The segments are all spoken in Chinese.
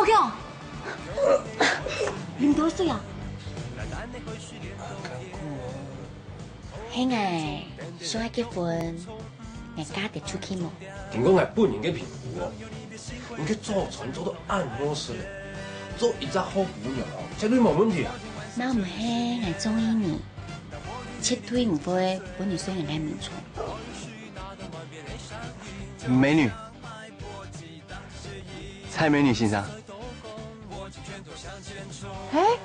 宝强，啉多水啊？嘿哎，想要结婚，你家得出去么？听讲係本人嘅皮膚哦，你去做船做到按摩師，做一隻好姑娘哦，絕對冇問題啊！那唔係我中意你，切腿唔會本你雖然喺面床。美女，蔡美女先生。哎。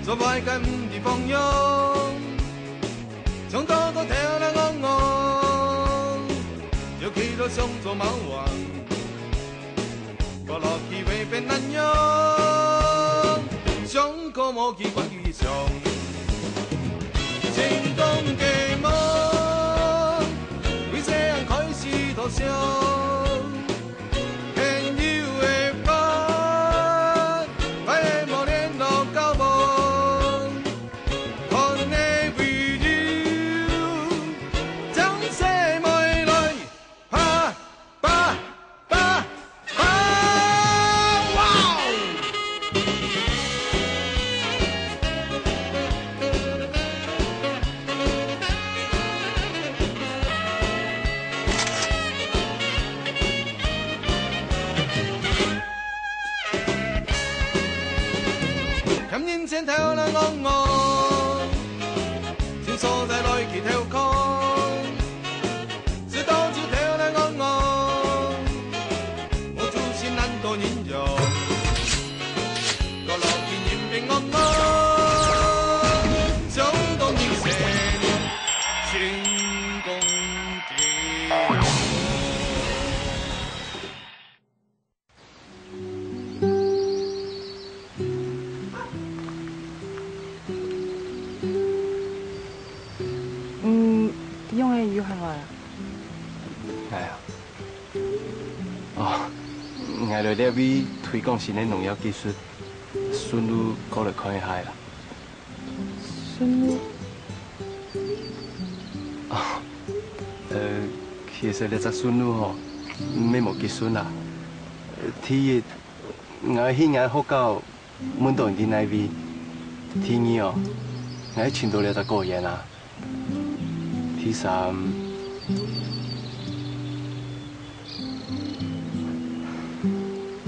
做擺緊唔放養，從多個跳啦昂昂，就企到上做貓王，個落氣會變難養，上個冇機關於上，成功嘅夢，為這樣開始投降。前跳啦昂昂，前所在來去跳空，知道就跳啦昂昂，我主心難多人用，個落去人變昂昂，就當你成成功的。我哋呢位推廣新嘅農業技術，順路過嚟看一下啦。順路？其實呢隻順路吼，咩冇結順啦。第一，我去眼學校問到人哋那位，第二哦，我請到了隻個人啦。第三。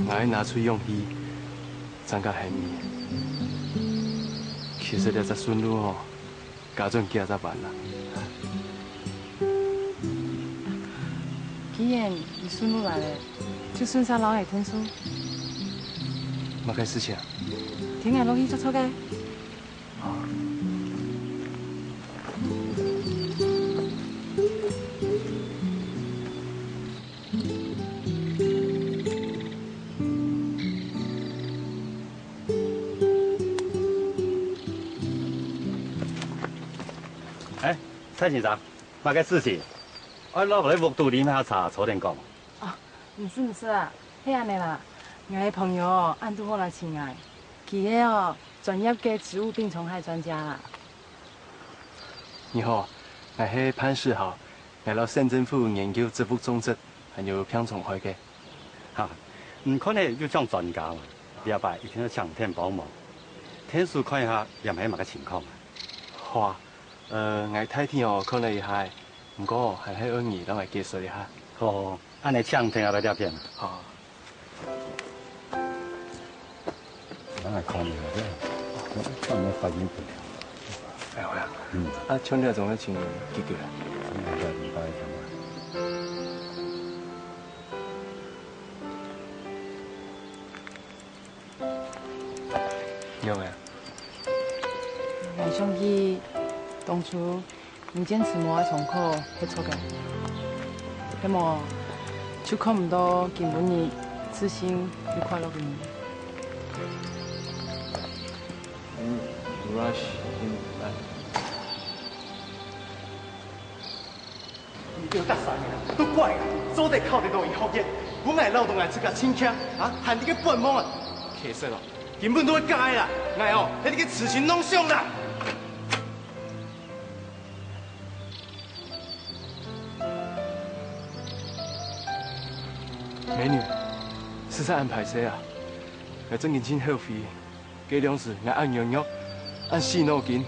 我要拿出勇氣，增加係咪？其實呢隻順路吼，家陣幾隻辦啦。既然你順路來了，就順下老愛聽書。乜嘅事情啊？聽下落去做錯嘅。蔡先生，乜嘅事情？我攞嚟木度飲下茶，早點講。哦，唔是啊，係安尼啦。我嘅朋友按度我來請我，佢係哦專業嘅植物病蟲害專家啦。你好，我係潘世豪，嚟到縣政府研究植物種植還有病蟲害嘅。嚇，唔可能要將專家嘛？禮拜一定要上天幫忙，天數看一下又唔係乜嘅情況啊？好啊。我睇天哦，可能係，不過係喺安兒，等我技術一下。哦，按你唱聽下嗰啲片。好。等我看下啫，幫我發現不了。哎呀，啊，唱呢種嘅情幾句啊？有沒？我想去。當初唔堅持冇喺重考，係錯嘅。咁麼就看唔到根本你自信與快樂嘅你。你叫得晒嘅，都怪我，早地靠得到以後嘅，本來勞動係出個親戚啊，喊你個笨懵啊，其實咯，根本都係假啦，係哦，你哋嘅痴情弄傷啦。美女，是在安排谁啊？我真认真后悔，这两事我按样样，按死脑筋，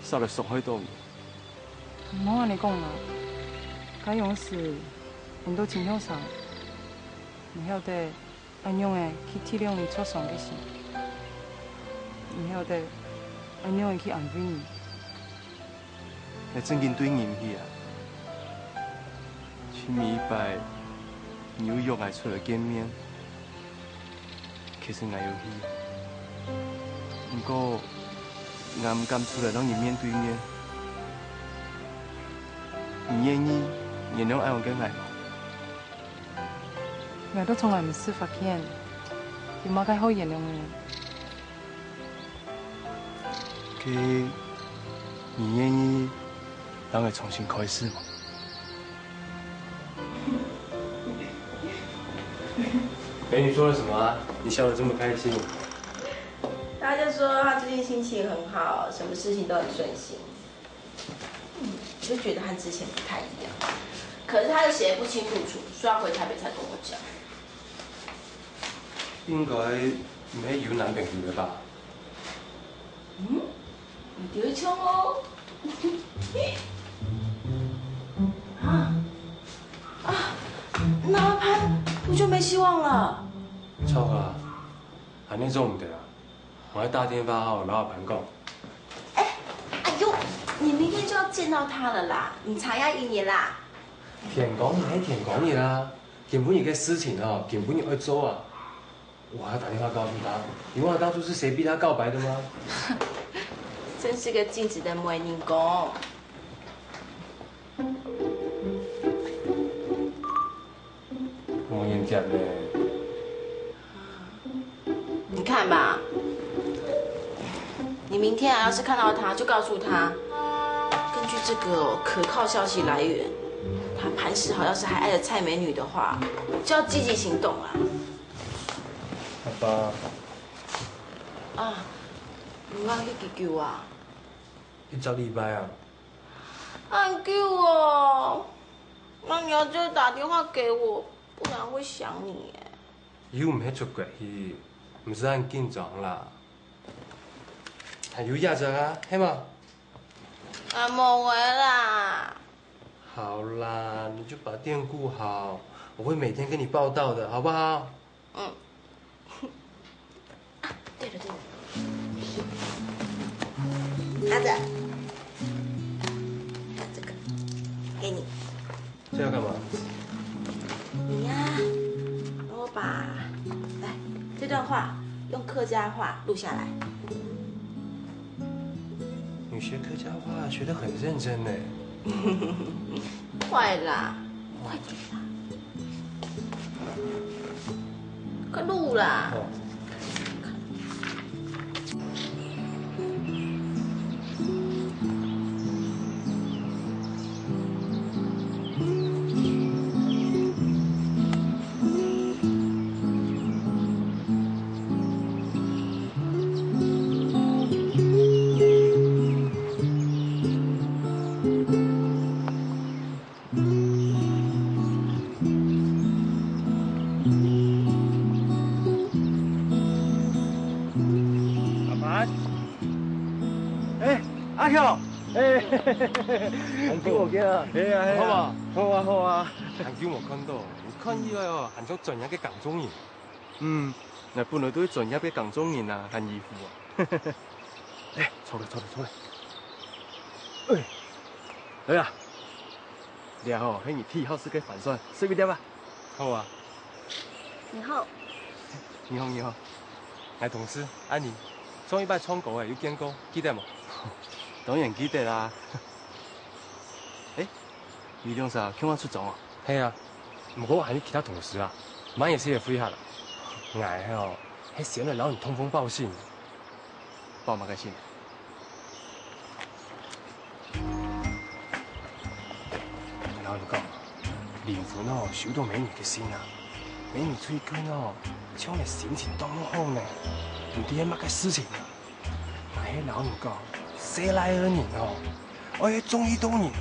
杀了上海岛鱼。唔好安尼讲啦，这样事阮都真向上，唔晓得安样的去体谅伊挫伤的心，唔晓得安样的去安慰伊。我真紧对人去啊！前面一摆纽约还出来见面，其实我有去，不过我唔敢出来让你面对面。你愿意原谅爱我跟爱吗？我都从来唔是发现，有乜解好原谅你？佢，你愿意让我重新开始吗？美女说了什么啊？你笑得这么开心？他就说他最近心情很好，什么事情都很顺心。我就觉得和之前不太一样，可是他又写得不清不楚，说要回台北才跟我讲。应该唔係要男朋友嘅吧？嗯，你丢一枪哦。那潘不就没希望了？错啊，係呢種唔得啊！我喺打電話後攞阿鵬講。哎呦，你明天就要見到他了啦，你查下一年啦。田講嘢係田講嘢啦，根本嘅事情哦，根本要去做啊！我還要打電話告訴他，你忘了當初是誰逼他告白的嗎？真是個盡職的美女工。我眼夾咧。你看吧，你明天要是看到他，就告訴他，根據這個可靠消息來源，他潘世豪要是還愛着蔡美女的話，就要積極行動啊！好吧。啊，唔啱去救啊！一週禮拜啊？按救我，那你要就打電話給我，不然會想你耶。又唔係出國去，唔使咁緊張啦。還有壓着啊，係嘛？啊，冇回啦。好啦，你就把店顧好，我會每天跟你報到的，好不好？嗯。啊，對了對了，拿着，這個給你。這要幹嘛？你呀，幫我把來這段話用客家話錄下來。你學客家話學得很認真呢。快啦，快點啦，快錄啦。哦。阿強，很久冇見啦，係啊，好嘛？好啊，好啊。很久冇看到，你看以來哦，很像專業嘅港中人。嗯，我本來都係專業嘅港中人啊，很衣服啊。哎，出來，出來，出來。哎呀，你好，喺你替號是個反算，隨便點吧。好啊。你好。你好，你好。我同事安妮，上一擺創稿誒，有見過，記得冇？當然記得啦。哎，你兩啥叫我出場啊？係啊，不過還有其他同事啊，晚也是也飛下啦。我哦，喺想嚟攞你通風報信，報乜嘅信？然後就講，連款哦，收到美女嘅信啊，美女最近哦，將嚟心情當好呢，唔知係乜嘅事情啊。我喺老你講。誰來而年哦，我喺中意多年，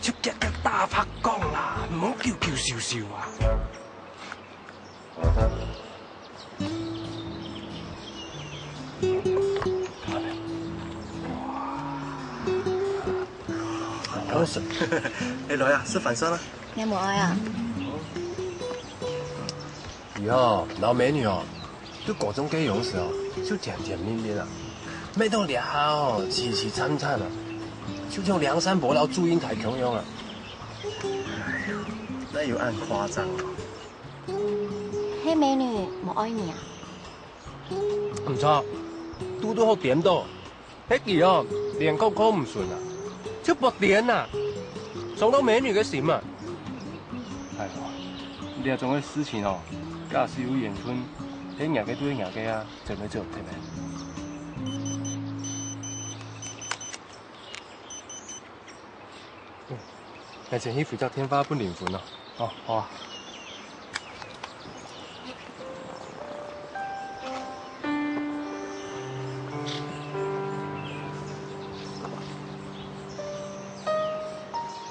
就夾個大拍講啦，唔好叫笑笑啊！好省。哎，来啊，吃饭餐了。你冇爱啊？以后老美女哦，就各种各样事哦，就甜甜蜜蜜啊，每到俩哦，凄凄惨惨啊，就像梁山伯老祝英台咁样啊。那有按夸张哦。迄美女冇爱你啊？唔错，拄到好点到，迄期哦，脸口口唔顺啊，就不点啊，伤到美女嘅心啊。哎呦，这种嘅事情哦，假使有缘分，迄硬嘅对硬嘅啊，真係做唔得咧。那件衣服叫天发不灵魂哦。哦，好啊。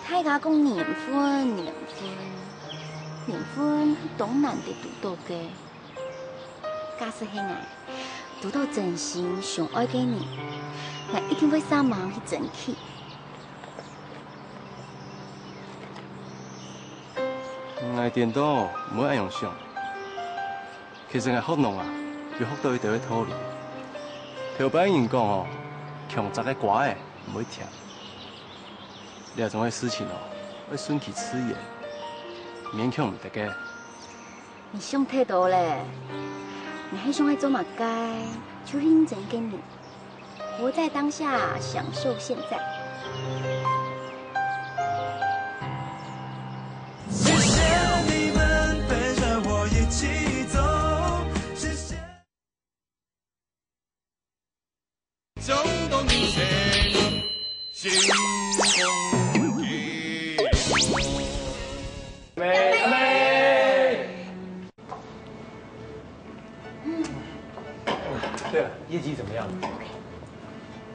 太家讲年婚，年婚当然得拄到嘅。假使迄个拄到真心上爱嘅人，我一定会上忙去争取。我电脑唔好按用上，其实我学农啊，要学到一条嘅套路。条板人讲哦，强杂嘅瓜诶唔会甜。这种嘅事情哦，要顺其自然，勉强唔得嘅。你想太多咧，你还想爱做马该，就认真跟你，活在当下，享受现在。谢谢你们陪着我一起走，谢谢。冲动你谁？心中一对了，业绩怎么样？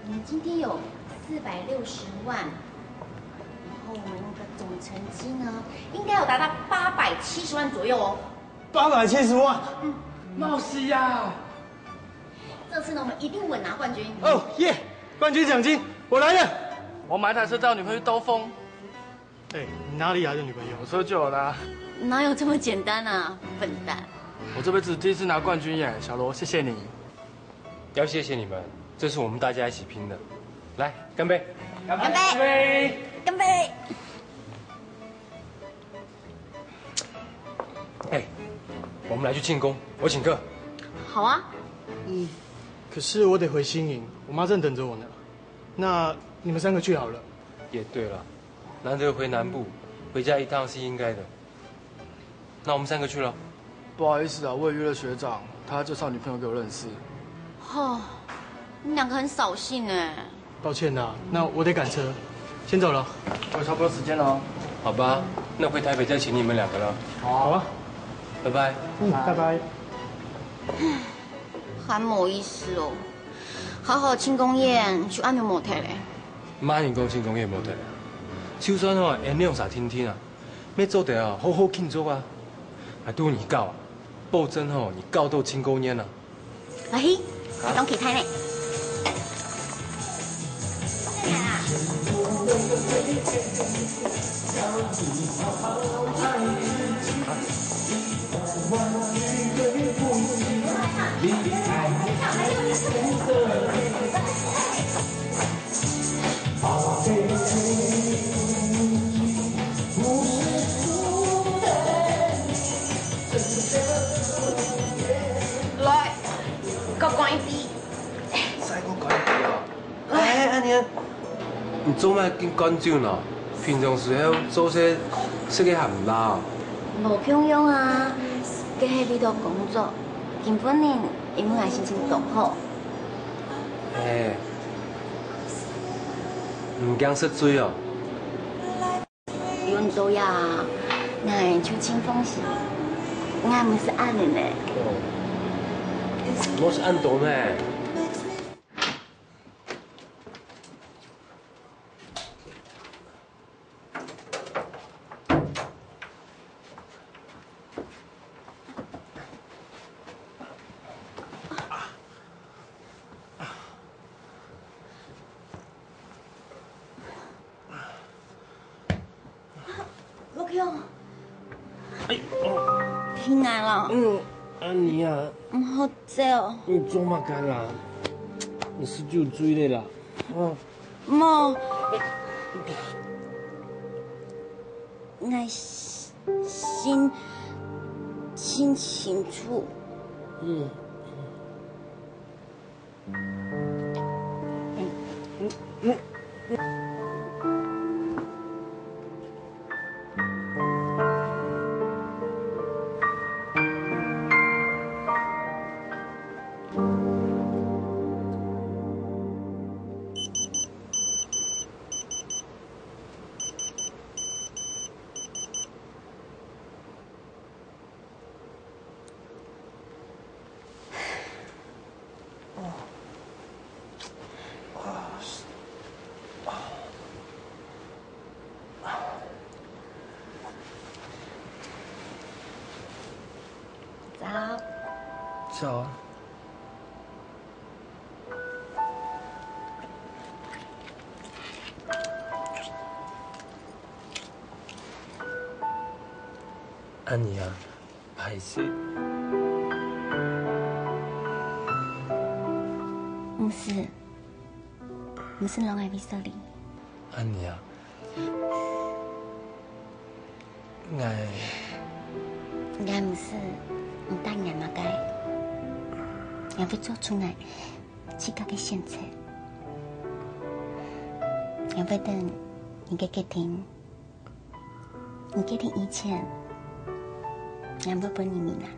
我们今天有460万，然后我们的总成绩呢，应该有达到870万左右哦。 870万，闹戏呀！这次呢，我们一定稳拿冠军。哦耶！冠军奖金我来了。我买台车带我女朋友去兜风，哎，你哪里来的女朋友？我车就有啦。哪有这么简单啊，笨蛋！我这辈子第一次拿冠军耶，小罗，谢谢你。要谢谢你们，这是我们大家一起拼的。来，干杯！干杯！干杯！哎，我们来去庆功，我请客。好啊。可是我得回新营，我妈正等着我呢。那你们3个去好了。也对了，难得回南部，回家一趟是应该的。那我们3个去了。不好意思啊，我也约了学长，他介绍女朋友给我认识。哦，你2个很扫兴哎。抱歉啦，那我得赶车，先走了。我也差不多时间了哦。好吧，那回台北再请你们2个了。好啊，拜拜。拜拜。还没意思哦，好好庆功宴就按钮模特嘞。马年讲庆功宴无得，就算吼烟量啥听听啊，要做得啊好好庆祝啊，还对你告啊，保证吼你告到庆功宴啊。阿希，当起开呢。来，各关一滴。再给我关一杯啊！哎，阿年，你做咩跟干酒呢？平常时候做些食嘅含辣。无平庸啊，佮迄里头工作，根本呢，因为俺心情动好。哎，唔惊失水哦。运动呀，俺就清风时，俺们是暗的呢。我是按懂呢。强，听来了。安妮啊，唔好坐哦。你做乜干啦？你是就追你啦？冇，我心清楚。早啊。安妮啊，歹势。唔是拢爱比说你。安妮啊，我唔是唔答应嘛该，我要做出来自家嘅选择，我要等你嘅决定，你决定以前，我要帮你明啊。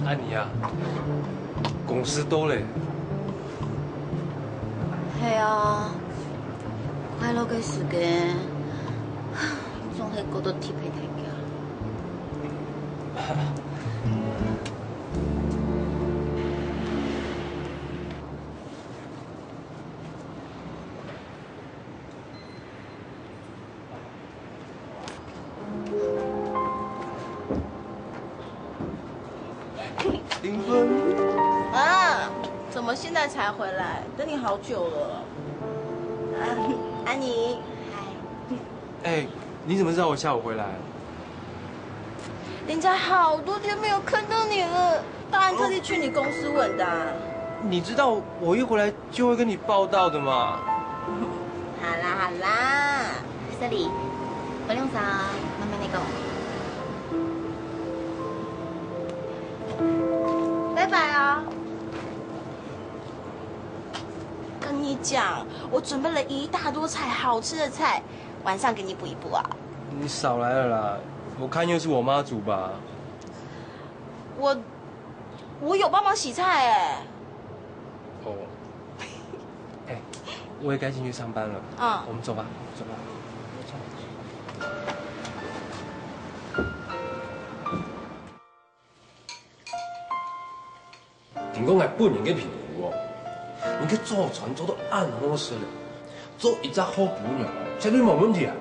安妮啊，公司倒嘞。系啊，快樂嘅時間，總係覺得貼皮皮嘅。林芬，啊，怎么现在才回来？等你好久了。安妮，哎，你怎么知道我下午回来？人家好多天没有看到你了，当然特地去你公司问的啊。你知道我一回来就会跟你报道的嘛。好啦好啦，這裡，我用啥？慢慢嚟講。拜拜啊！跟你讲，我准备了一大桌菜，好吃的菜，晚上给你补一补啊。你少来了啦，我看又是我妈煮吧。我有帮忙洗菜哎。哦。哎，我也该进去上班了。嗯，我们走吧，走吧。听讲係本人嘅評估哦，你嘅坐船做到暗好死了，做一隻好姑娘，絕對冇問題啊！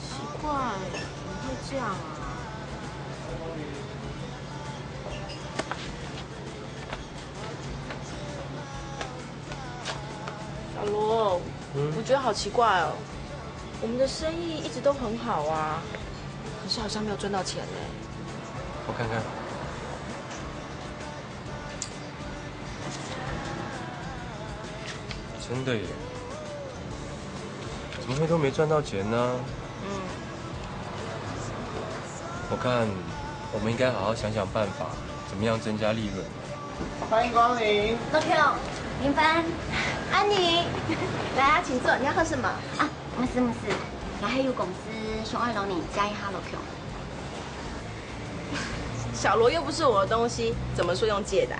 奇怪，怎么会这样啊？小罗，我觉得好奇怪哦，我们的生意一直都很好啊，可是好像没有赚到钱呢。我看看。真的耶，怎么会都没赚到钱呢？我看我们应该好好想想办法，怎么样增加利润。欢迎光临。老朴，林帆，安妮，来啊，请坐。你要喝什么？啊，唔是，我喺有公司想愛攞你加一下老朴。小罗又不是我的东西，怎么说用借的？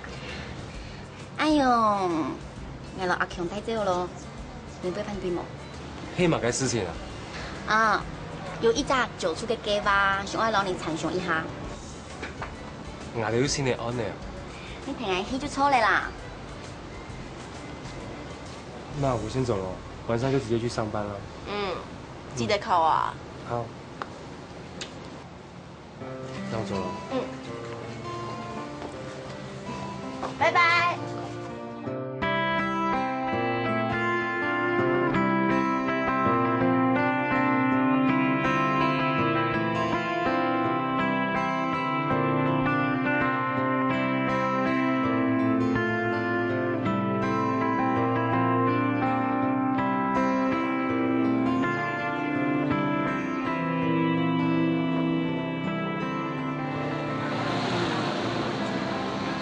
哎呦，我老阿强带走咯，你不会反对吗？黑马该事情啊！啊，有一只走出的计划，想要让你参详一下。我哋要先嚟安呢。你平日去就错了啦。那我先走了，晚上就直接去上班了。嗯，记得考啊。好，那我走了。嗯，拜拜。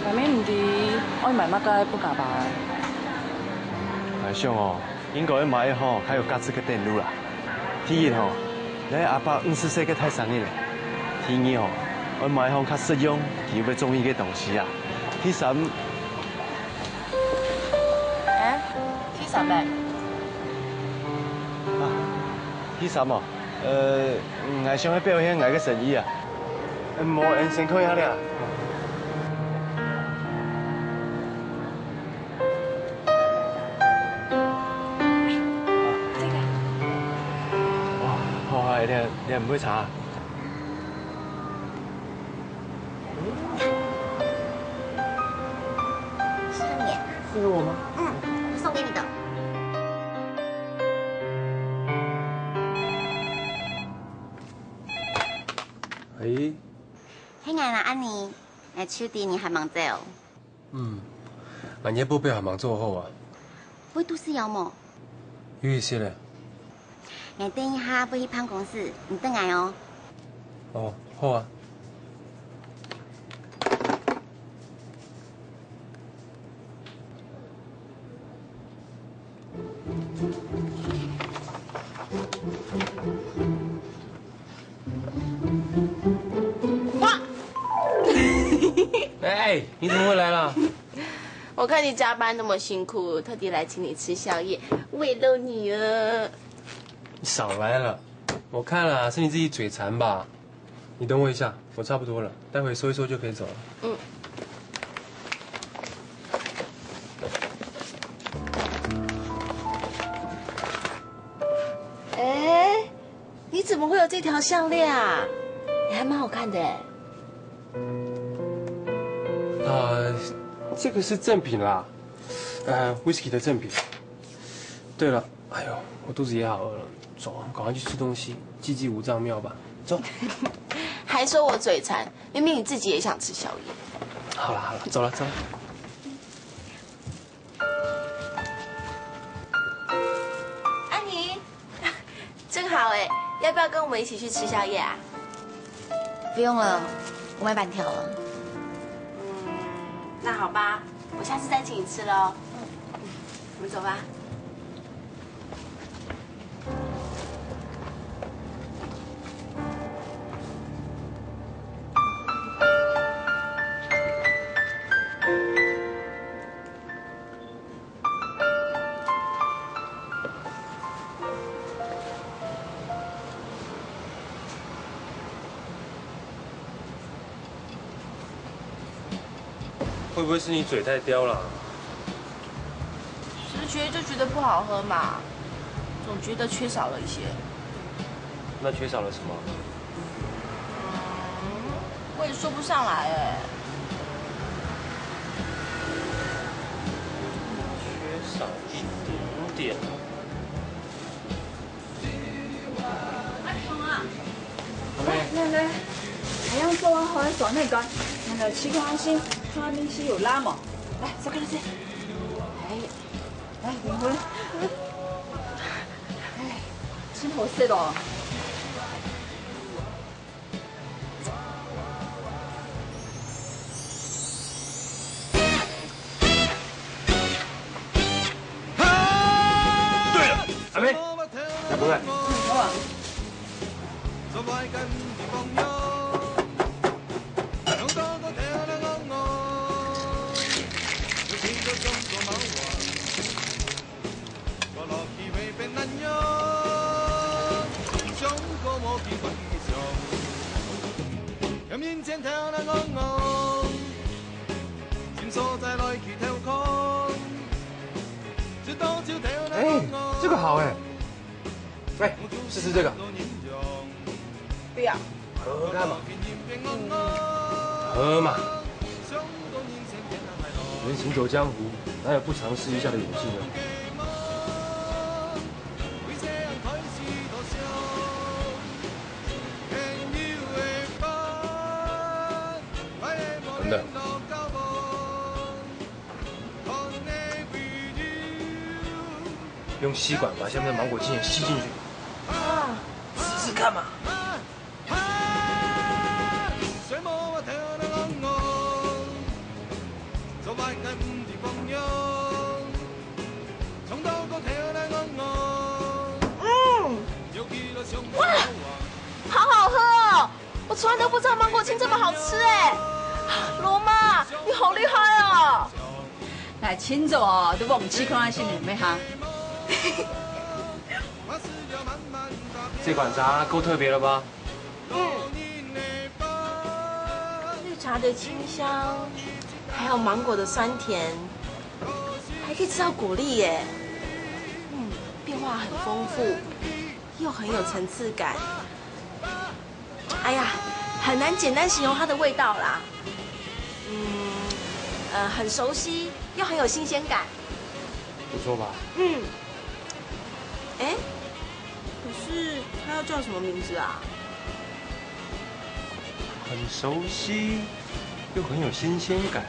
外面唔知愛買乜嘅不假吧？阿兄哦，英國一買吼，還有價值嘅電路啦。第一吼，你阿爸50歲嘅太生日咧。第二吼，我買吼較實用，又要中意嘅東西啊。第三，第三咩？啊，第三哦，我想去表現我嘅誠意啊。冇人先開下咧。你唔杯茶？是你？是我嗎？嗯，送给你的。诶，嘿，俺啦，安妮，哎，秋弟你还忙着哦？嗯，俺夜報表還忙做好啊。不会都是要么？有一些咧。我等一下要去办公室，你等来哦。哦，好啊。哇！哎，你怎么会来了？我看你加班那么辛苦，特地来请你吃宵夜，为了你啊！你少来了，我看了是你自己嘴馋吧？你等我一下，我差不多了，待会收一收就可以走了。嗯。哎，你怎么会有这条项链啊？也还蛮好看的哎。这个是正品啦，whisky 的正品。对了，哎呦，我肚子也好饿了，走，赶快去吃东西，祭祭五脏庙吧。走。还说我嘴馋，明明你自己也想吃宵夜。好了好了，走了走了。安妮，正好哎，要不要跟我们一起去吃宵夜啊？不用了，我买板条了。那好吧，我下次再请你吃喽。我们走吧。会不会是你嘴太刁了？直觉就觉得不好喝嘛，总觉得缺少了一些。那缺少了什么？我也说不上来哎。缺少一点点。阿雄啊，来，还要做完好爽那个，那个七光心。他明星有拉嘛？来，再看这。哎，来，灵魂。哎，真好食咯。对了，阿妹，来不来？好啊。在懷緊的放憂，想當面前跳来昂昂，心所在来去跳空，直到就跳来昂昂。这个好哎，来试试这个。不要。喝看嘛。喝嘛。人行走江湖，哪有不尝试一下的勇气呢？等等，用吸管把下面的芒果精液吸进去。啊，试试看嘛。哇，好好喝哦！我从来都不知道芒果青这么好吃哎。罗妈，你好厉害哦！来，亲走哦，都忘记看新人没哈？这款茶够特别了吧？绿茶的清香，还有芒果的酸甜，还可以吃到果粒耶。变化很丰富，又很有层次感。哎呀，很难简单形容它的味道啦。很熟悉，又很有新鲜感。不错吧？哎，可是它要叫什么名字啊？很熟悉，又很有新鲜感。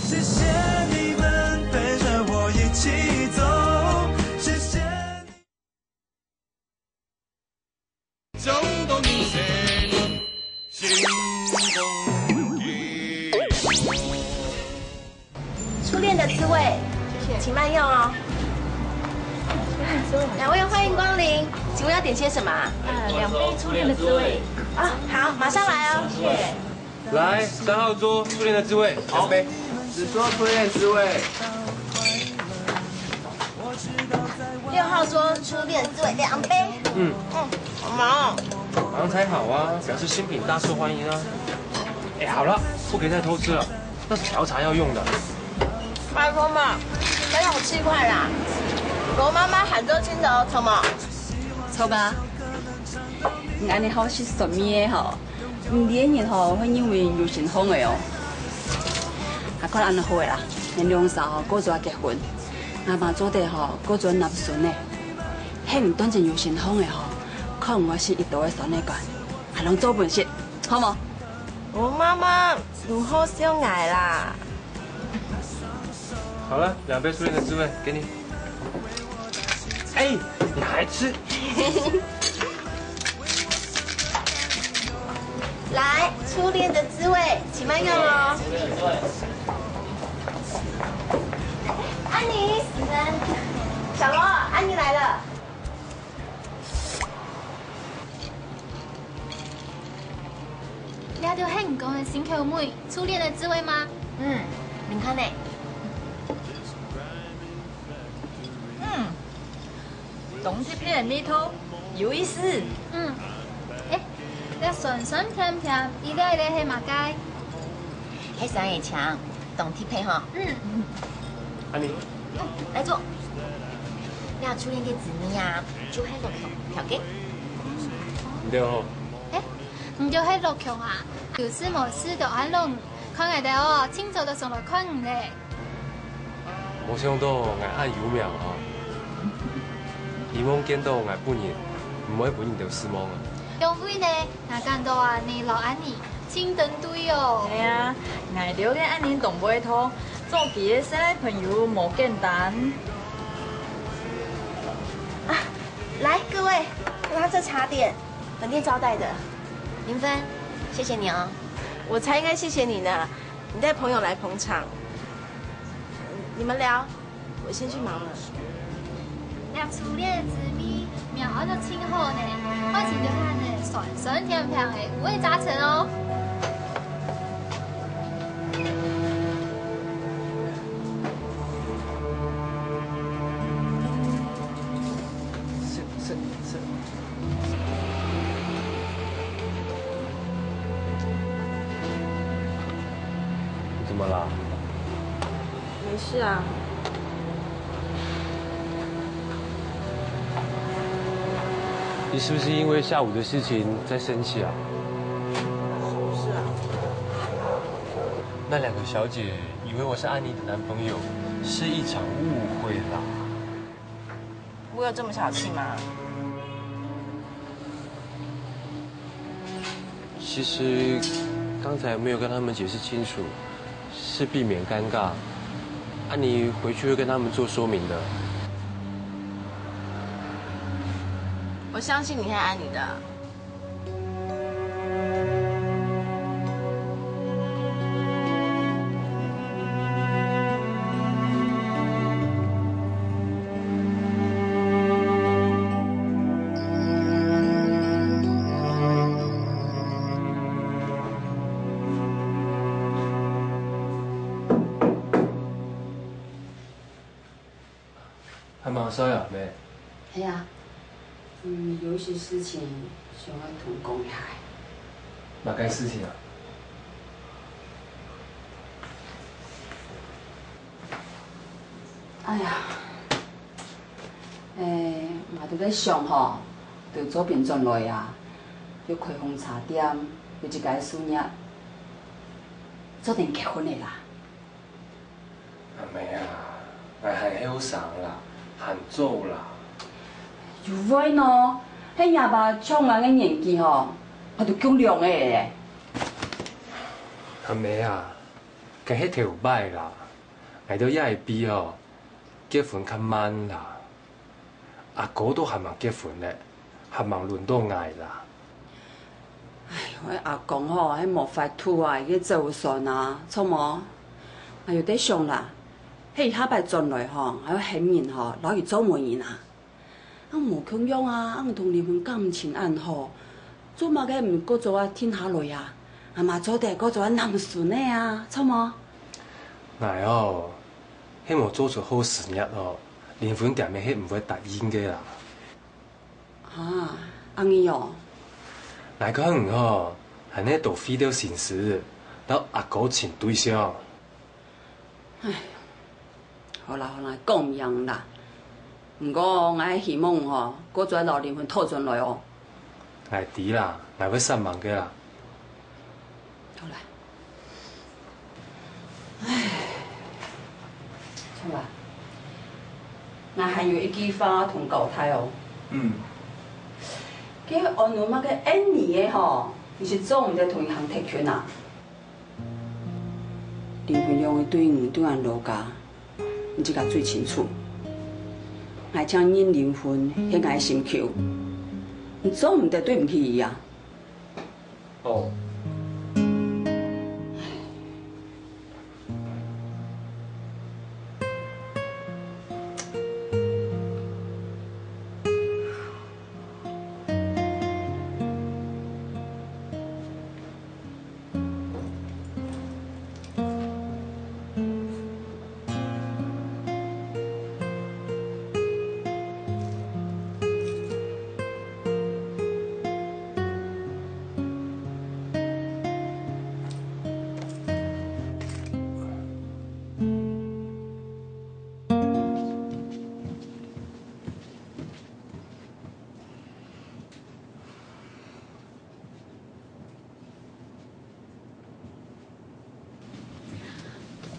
谢谢你们陪着我一起走，谢谢你。走到你心中一初恋的滋味，请慢用哦。两位欢迎光临，请问要点些什么啊2杯初恋的滋味。啊，好，马上来哦。谢谢。来，3号桌初恋的滋味，2杯。只说初恋滋味。 6号桌初恋滋味2杯。好忙哦。忙才好啊，表示新品大受欢迎啊。哎，好了，不可以再偷吃了，那是调茶要用的。拜托嘛，再让我7块啦。罗妈妈喊做清楚，什么？错吧？安尼好是什么的吼？唔连日吼会因为有成风的哦。还看安尼好的啦，连两嫂吼过早结婚，阿妈做地吼过准纳孙的，迄唔短阵有成风的吼，可能我是一道的孙的管，还能做本事，好冇？我妈妈唔好相爱啦。好了，2杯初恋的滋味给你。哎，你还吃？来，初恋的滋味，请慢用哦。安妮，小罗，安妮来了。了到香港的新口味，初恋的滋味吗？您看呢？东西片里头有意思。哎，那酸酸甜甜，一粒一粒黑马街。黑山野强，懂体配哈。安妮，来坐。那初恋嘅字面啊，就喺落條嘅。唔對哦。哎，唔就喺六強啊？有事冇事就安弄，看下哋哦，清楚就上來看唔咧。冇想到我按有名哦。希望見到我本人，唔會本人就失望啊。因為呢，我見到啊，你老安妮清登對哦。係啊，我留戀安妮同杯拖，做幾個新朋友冇簡單。来，各位，看看这茶点，本店招待的。林芬，谢谢你哦。我才应该谢谢你呢，你带朋友来捧场。你们聊，我先去忙了。那初戀的滋味，苗就清好呢，開始就看呢酸酸甜甜的五味雜陳哦。是。么啦？没事啊。你是不是因为下午的事情在生气啊？什么事啊？那两个小姐以为我是安妮的男朋友，是一场误会啦。我有这么小气吗？其实刚才没有跟他们解释清楚，是避免尴尬。安妮回去会跟他们做说明的。我相信你会爱你的。还忙啥呀，妹？哎呀，有一些事情想要同讲一下。哪该事情啊？哎呀，嘛伫咧想吼，就左边转来啊，要开封茶店，有一个孙女，做定结婚的啦。阿妹啊，我还好上啦，喊做啦。有会喏，迄爷爸唱人的年纪吼，还都够亮的咧。阿妹啊，甲迄条歹啦，挨到也会比吼结婚较慢啦。阿哥都还忙结婚咧，还忙轮到爱啦。哎呦，迄阿公吼，迄无法度啊，伊去做算啊，错无？哎呦，得想啦，迄下摆转来吼，还要显面吼，老伊做媒人啊。啊，无穷样啊，啊，同离婚感情安好，做嘛个毋过做啊天下来啊，啊嘛做得过做啊南顺的啊，错无？哎哦，迄无做出好事业哦，离婚店面迄毋会答应的啦。啊，安尼哦。来可能吼，还呢都费了心思，到阿哥寻对象。哎，好啦好啦，讲唔样啦。不过我希望吼，过转老离婚讨转来哦。哎，知啦，来要善忘个啦。好啦。唉，错啦。我还有一句话同交代哦。佢按我妈个安妮的吼，你是做唔得同一行特权啊？离婚用的对唔对俺老家，你这个最清楚。爱请恁离婚，迄个心求，你做唔得对唔起伊啊。哦。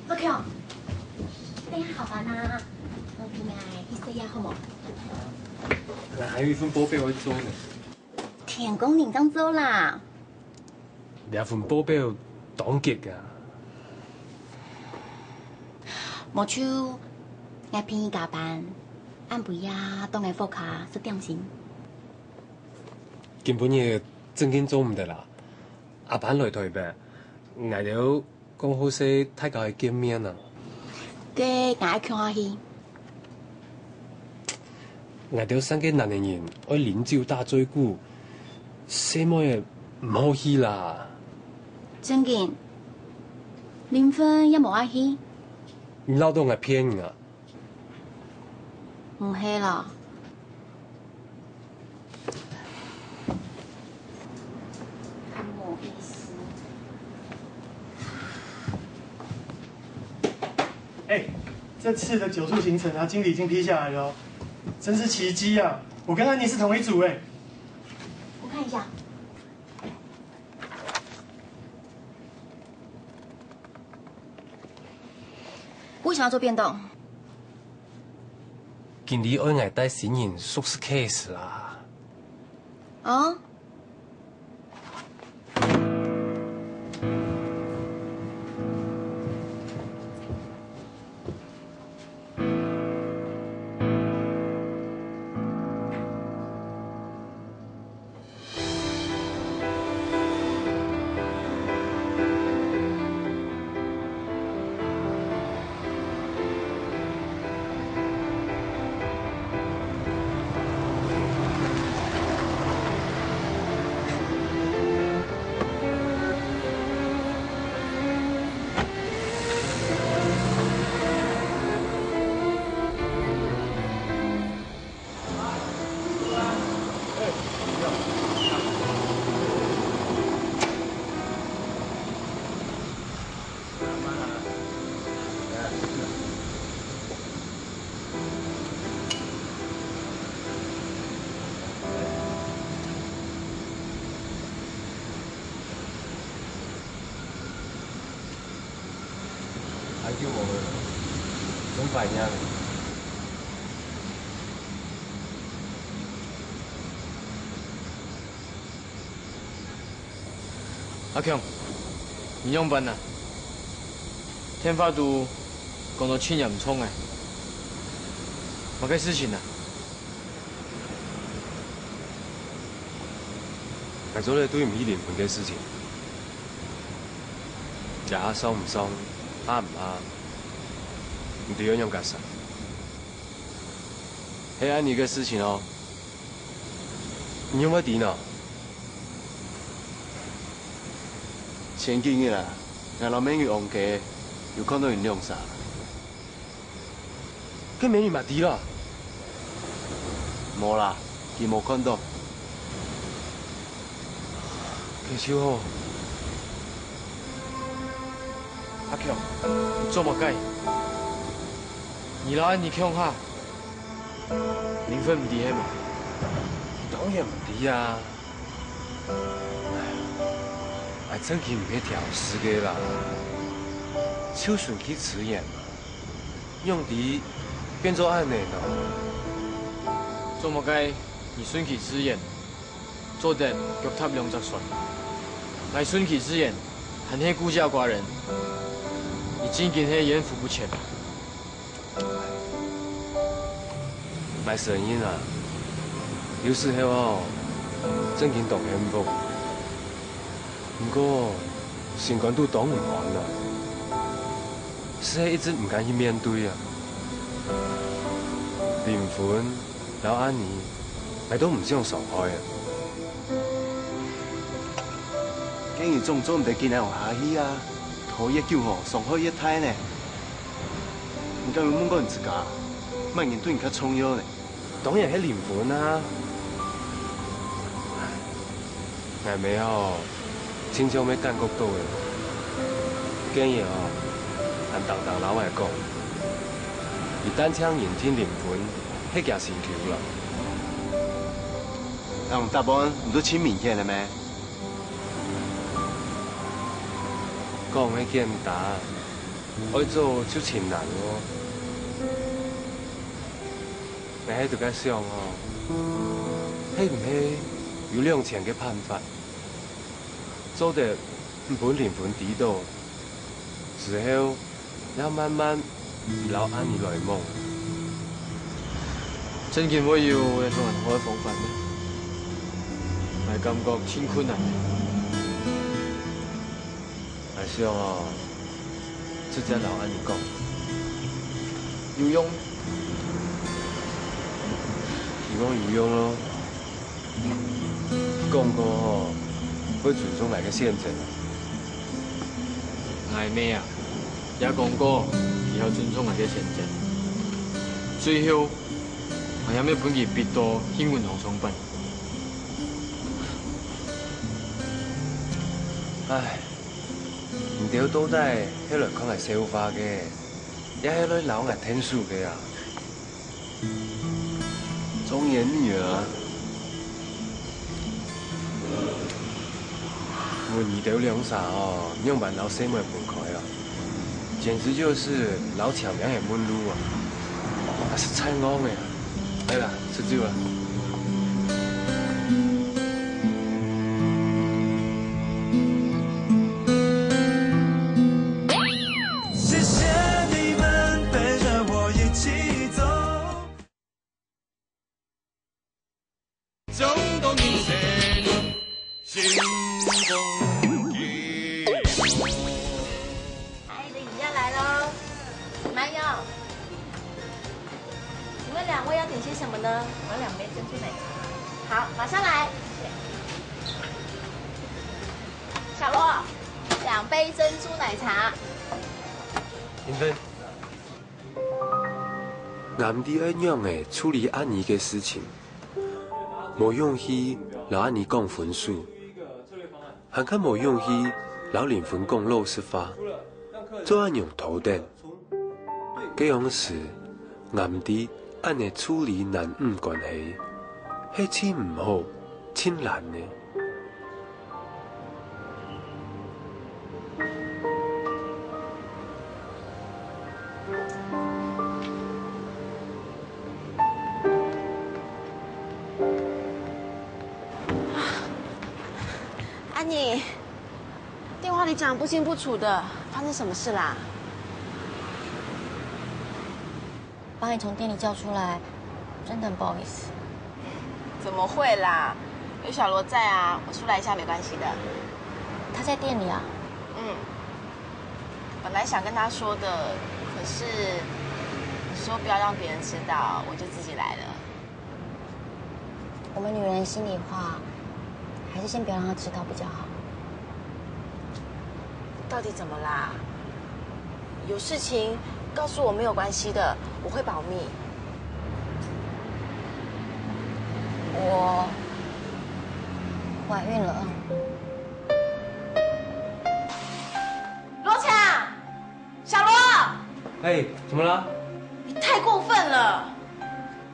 老强，等下好吧啦，我平爱去洗下好冇？还有一份报表要做呢。田工领章做啦。两份报表当结噶。无就爱便宜加班，按不呀当爱副卡是点心。根本嘢正经做唔得啦，下班来台呗，挨了讲好些大家见面啊。嘅爱去下去。挨到三个男人爱饮酒打醉鼓，什么嘢唔好去啦。真嘅，离婚也无爱去。你老东系骗人啊！唔系啦。冇意思。哎，这次的9处行程啊，经理已经批下来了哦，真是奇迹啊！我跟安妮是同一组哎。我看一下。为什么要做变动？经理爱我带新人熟悉 case 啦。哦。还叫我真烦呀！阿强，你用班呐？天发都讲到亲也唔冲诶，冇嘅事情啊。係咗你對唔依連盤嘅事情，假爽唔爽，啱唔啱，唔對樣樣夾實。係安妮嘅事情哦，你有冇點啊？前幾日啊，我老妹去旺街，有看到人晾衫。跟美女嘛啲啦？冇啦，佢冇看到。其實哦，阿強，你做乜計？你老安妮強下，零分唔低係嘛？當然唔啲啊！哎，真係唔係調試嘅啦，手順去詞言嘛，用啲變做安尼咯。做乜計？你順其自然，做得腳踏兩隻船。來順其自然，還係孤家寡人，你真係係贗福不淺。賣神音啊，有時候哦，真係當幸福。不過情感都擋唔完啦，實係一直唔敢去面對啊。林凡、老安妮，係都唔想受害啊。竟然種唔得見人下喜啊！土一叫吼，上好一胎呢。唔敢有問過人自家，萬人對人較重要呢。當然係林凡啊。係咪哦？親像要感覺到嘅，竟然哦，按當老外講，而單槍言天林凡，迄件成橋啦。人答案唔都簽名嘅啦咩？講迄簡單，愛做就真難喎。你喺度解想哦，係唔係有兩全嘅辦法？做得本林凡知道，之後要慢慢留安妮來夢。真見會有一種很好嘅方法咩？係感覺真困難。係想哦，直接留安妮講，有用？希望有用咯。講過哦。會尊重哪個縣政？嗌咩啊？也講過，以後尊重哪個縣政。最後，我有咩本事逼到興運行上班？唉，唔掉到底，迄來講係笑話嘅。也迄个老眼天数个啊，忠言逆耳。文艺条两啥哦，用把老生妹分开啊，简直就是老巧妙的门路啊，那是菜昂的。来啦，吃酒了。谢谢你们陪着我一起走。总共你心中一阿姨的饮料来喽，什么药？请问2位要点些什么呢？我要2杯珍珠奶茶。好，马上来。小罗，2杯珍珠奶茶。林芬，暗地怎样的处理安妮的事情，无勇气老安妮讲分数，还更无勇气老林芬讲老实话，做安用头顶，这样事暗地按的处理男女关系，迄真唔好，真难呢。安妮，电话里讲不清不楚的，发生什么事啦？把你从店里叫出来，真的很不好意思。怎么会啦？有小罗在啊，我出来一下没关系的。他在店里啊？嗯。本来想跟他说的，可是你说不要让别人知道，我就自己来了。我们女人心里话，还是先不要让他知道比较好。到底怎么啦？有事情告诉我没有关系的，我会保密。我怀孕了。罗强，小罗，哎，怎么了？你太过分了！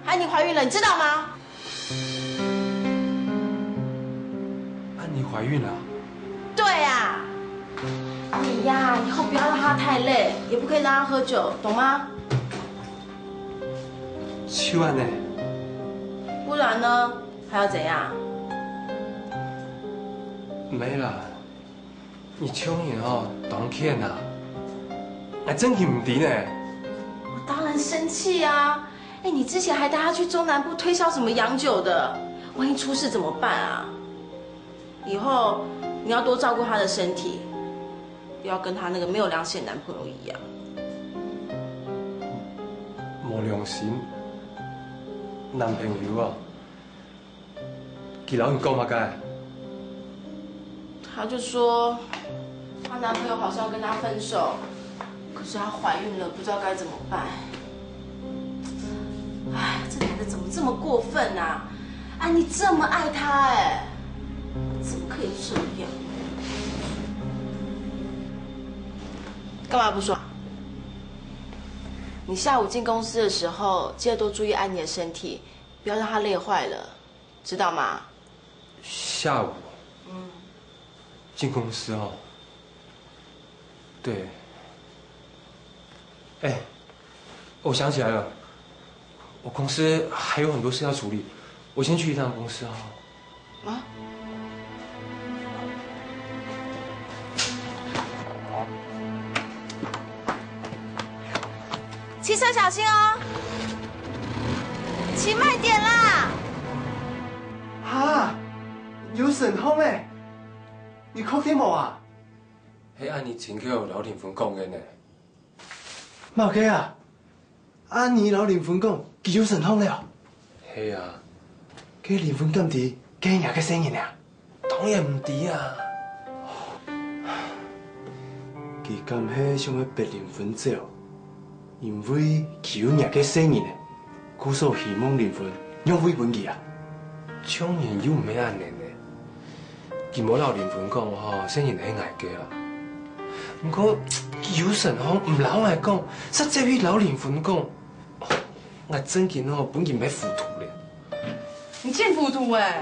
安妮怀孕了，你知道吗？安妮怀孕了？对啊。你呀，以后不要让她太累，也不可以让她喝酒，懂吗？秋安呢？不然呢？还要怎样？没啦，你秋年哦，当欠呐，还真挺唔敌呢。我当然生气啊！哎，你之前还带她去中南部推销什么洋酒的，万一出事怎么办啊？以后你要多照顾她的身体，不要跟她那个没有良心的男朋友一样。无良心，男朋友啊，佢老人讲嘛该？她就说，她男朋友好像要跟她分手，可是她怀孕了，不知道该怎么办。哎，这男的怎么这么过分啊？安妮这么爱他，哎，怎么可以这样？干嘛不说？你下午进公司的时候，记得多注意安妮的身体，不要让她累坏了，知道吗？下午，进公司哦。对。哎，我想起来了，我公司还有很多事要处理，我先去一趟公司啊。啊？骑车小心哦，骑慢点啦！哈，有神风嘞！你确定无啊？迄安尼真叫老林芬讲的呢。冇计啊！安妮老林芬讲，佢有神风了。係啊，佢林芬咁啲，驚人嘅聲音啊！當然唔啲啊。佢咁係想要逼林芬走，因為佢有人嘅聲音呢，故所希望林芬用回本佢啊。當然有唔係安尼呢。佢冇老林芬講吼，聲音係捱嘅啦。不过有神吼唔老爱讲，煞这位老灵魂讲，我真紧吼本紧要糊涂咧。你真糊涂诶！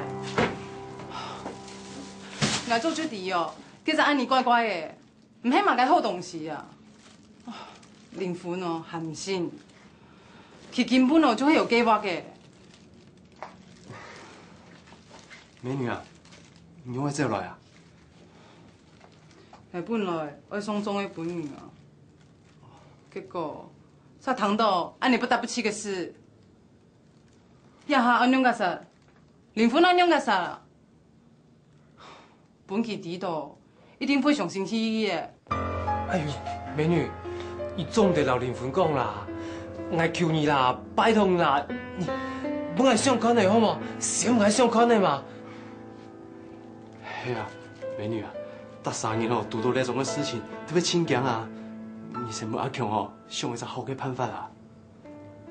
我做这题哦，叫做安尼乖乖的，唔系嘛该好东西啊。灵魂哦，含心，其根本哦就会有计划的。美女啊，你要走来啊？系本来我送终的本人啊，结果才谈到安尼不得不起的事，呀哈安样个啥？灵魂安样个啥？本期知道一定非常生气的。哎呦，美女，你总得老灵魂讲啦，我求你啦，拜托啦，你本来相看的好冇，谁唔爱相看的嘛？嘿啊，美女啊，大3年哦，遇到那种的事情，特别轻强啊。你先问阿强哦，想一个好的办法啊。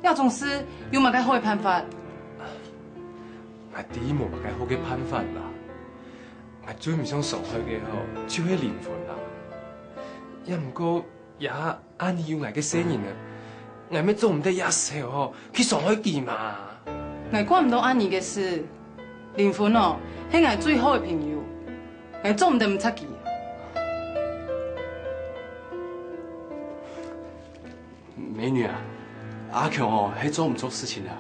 要总是有嘛个好的办法？我第一冇嘛个好嘅办法啦，我最唔想伤害嘅吼，就係靈魂啦。也唔過也安尼有我嘅聲音啊，我咩做唔得也時候吼去傷害佢嘛。我管唔到安尼嘅事，靈魂哦，係我最好嘅朋友，我做唔得唔出奇。美女啊，阿強哦，係做唔錯事情啊。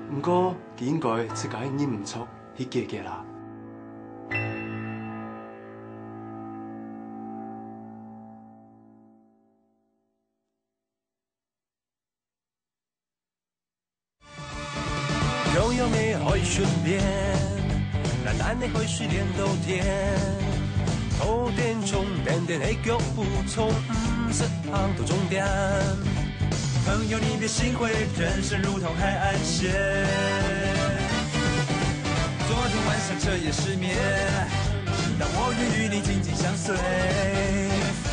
不過，佢應該自己忍唔住去解決啦。有你可以順便，難難你去水蓮豆田，頭電充電電起腳不從，唔是航途終點。朋友，你別心灰，人生如同海岸線。昨天晚上徹夜失眠，直到我願與你緊緊相隨。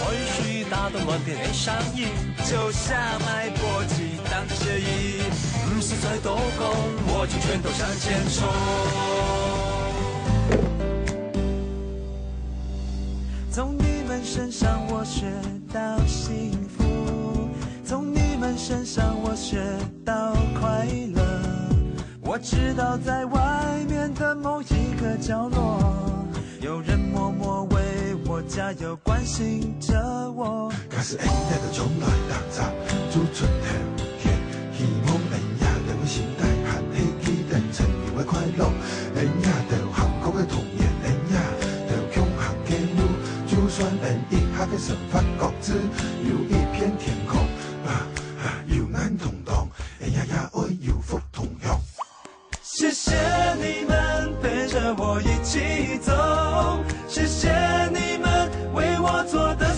或許打動亂點愛上癮，就像脈搏激盪的血液，不是再多功，我就全都向前衝。從你們身上我學到幸福，從你們身上我學到快樂。我知道在外面的某一個角落，有人默默為我加油，關心着我。假使愛你的從來垃圾，做出條件，希望你也能夠心態和氣期待成為快樂，你也得幸福嘅童年，你也得永恆嘅路。就算你一下嘅神發覺只有一片天空，有難同當，你也會有福同享。謝謝你們陪着我一起走，謝謝你們為我做的